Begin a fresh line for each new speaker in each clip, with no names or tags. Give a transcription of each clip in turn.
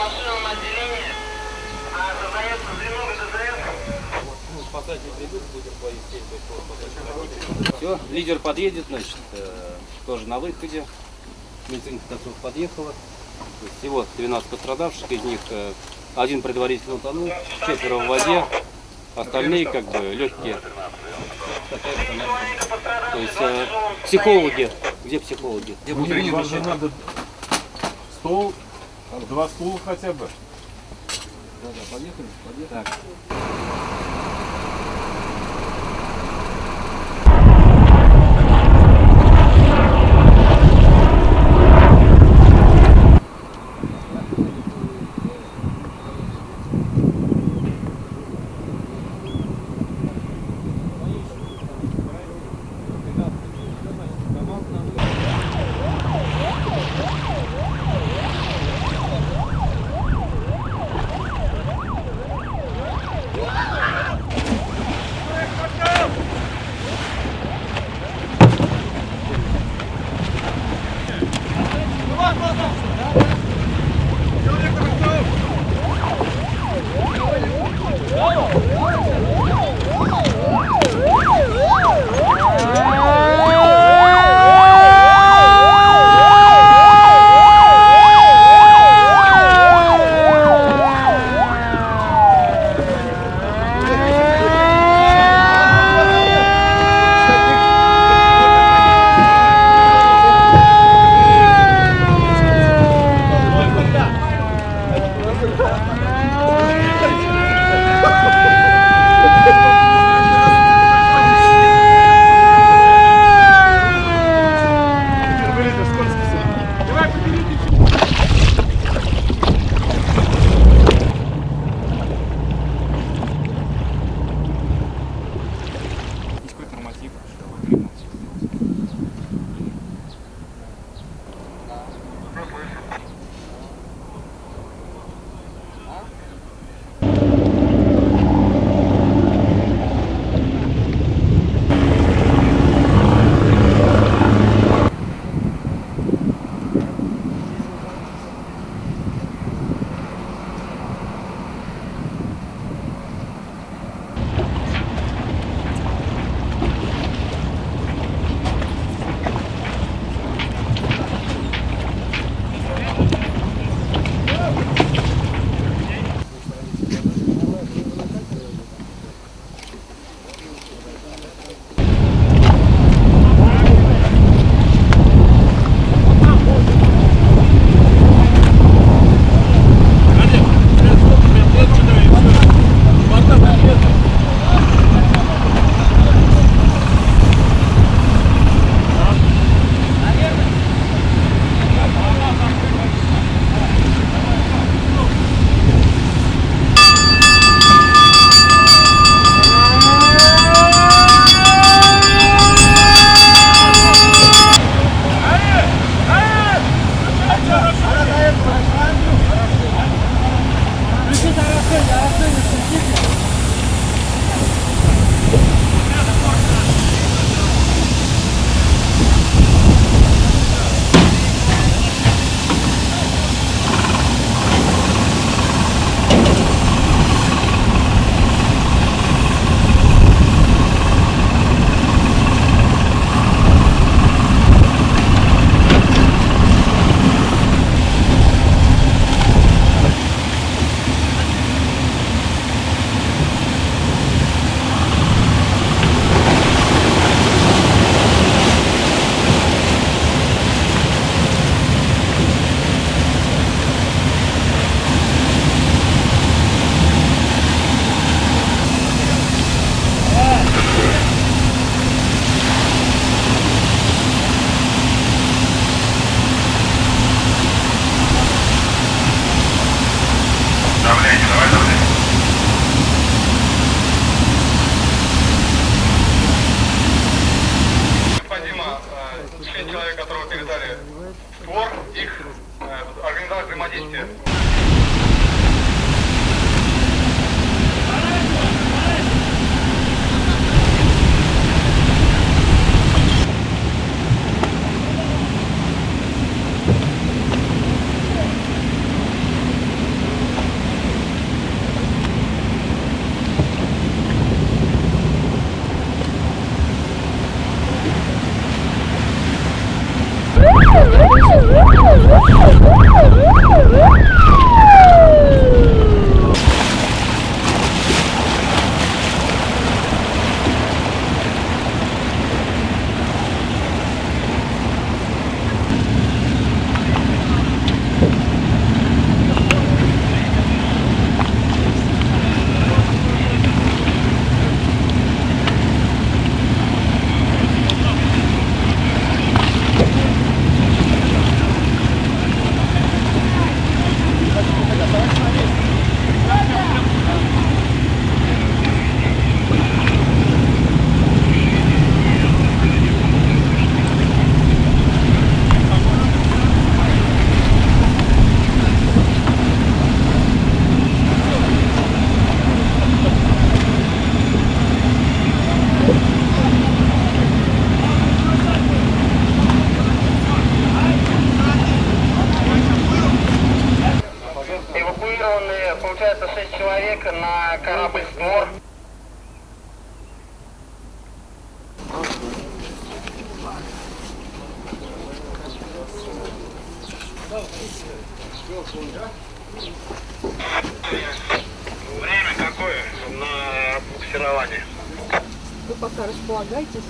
информационном отделении. Создается звено ГДЗ.
Все, лидер подъедет, значит, тоже на выходе. Медицинская катастрофа подъехала. Всего 12 пострадавших, из них один предварительно утонул, 4 в воде, остальные как бы легкие. То есть психологи, где психологи? Где
вам же надо стол, 2 стула хотя бы.
Да, поехали. Так.
взаимодействия. Эвакуированы, получается, 6 человек на корабль «Створ». Время какое на буксирование?
Вы пока располагайтесь.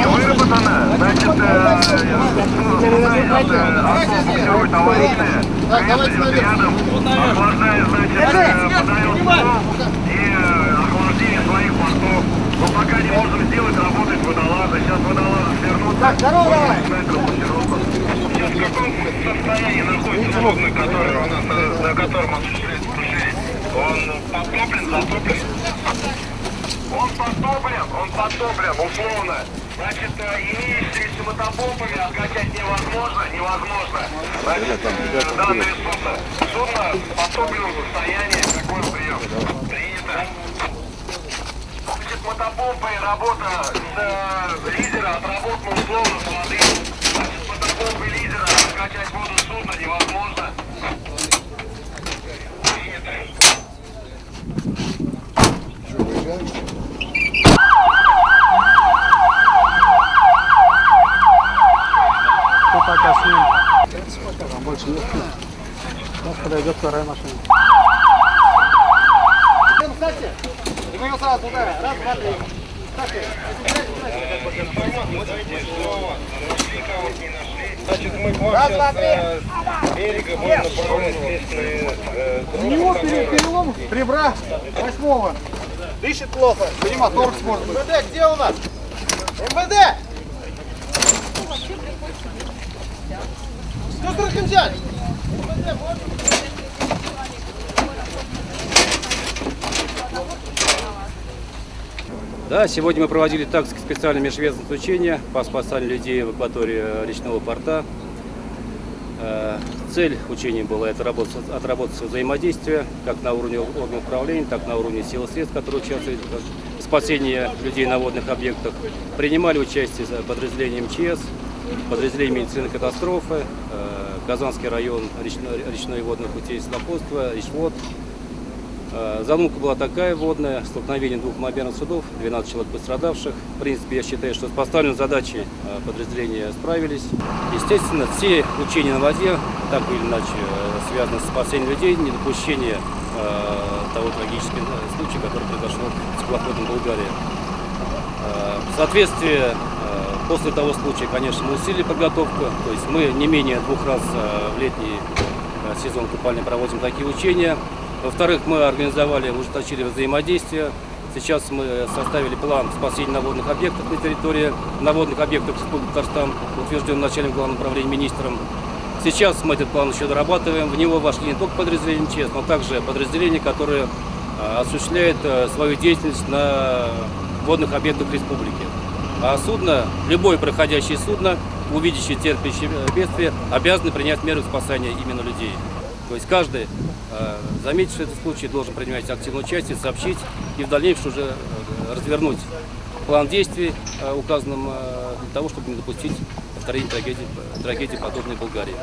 Выработано, значит, буксирует аварийное, рядом, охлаждает, значит, подает и охлаждение своих бортов. Но пока не можем сделать, работает водолазы. Сейчас водолазы свернутся. Так, здорово, давай! Сейчас в каком состоянии находится судно, которое у нас, на котором осуществляется крушение? Он подтоплен, затоплен? Он подтоплен, условно. Значит, имеющиеся мотопомпами откачать невозможно. Значит, данное судно в подтопленном состоянии. Какой прием? Принято. Значит, мотопомпа и работа с лидера отработана условно с воды. Значит, мотопомпа и лидера откачать воду с судна невозможно. Принято.
Пока с ним. Там больше нет. Сейчас подойдет вторая машина.
Кстати, и мы его сразу туда. Раз, два, три.
Значит, мы к вам сейчас с берега будем направлять следственные
У него перелом ребра 8-го. Дышит плохо. Понимаю, торг может быть. МВД, где у нас? МВД! Что с руки взять? МВД, можно?
Да, сегодня мы проводили тактическое специальное межведомственное учение по спасанию людей в акватории речного порта. Цель учения была отработать взаимодействие как на уровне органов управления, так и на уровне сил и средств, которые участвуют в спасении людей на водных объектах. Принимали участие подразделения МЧС, подразделение медицины катастрофы, Казанский район речной и водных путей судоходства, Речвод. Задумка была такая водная: столкновение двух мобильных судов, 12 человек пострадавших. В принципе, я считаю, что с поставленной задачей подразделения справились. Естественно, все учения на воде, так или иначе, связаны с спасением людей, недопущение того трагического случая, который произошел с теплоходом «Болгария». В соответствии После того случая, конечно, мы усилили подготовку. То есть мы не менее 2 раз в летний сезон купальный проводим такие учения. Во-вторых, мы организовали, ужесточили взаимодействие. Сейчас мы составили план спасения на водных объектах на территории водных объектов Республики Татарстан, утвержден начальником главного управления министром. Сейчас мы этот план еще дорабатываем. В него вошли не только подразделения МЧС, но также подразделения, которые осуществляют свою деятельность на водных объектах республики. А судно, любое проходящее судно, увидящее терпящее бедствие, обязаны принять меры спасания именно людей. То есть каждый, заметивший этот случай, должен принимать активное участие, сообщить и в дальнейшем уже развернуть план действий, указанным для того, чтобы не допустить повторения трагедии подобной в Болгарии.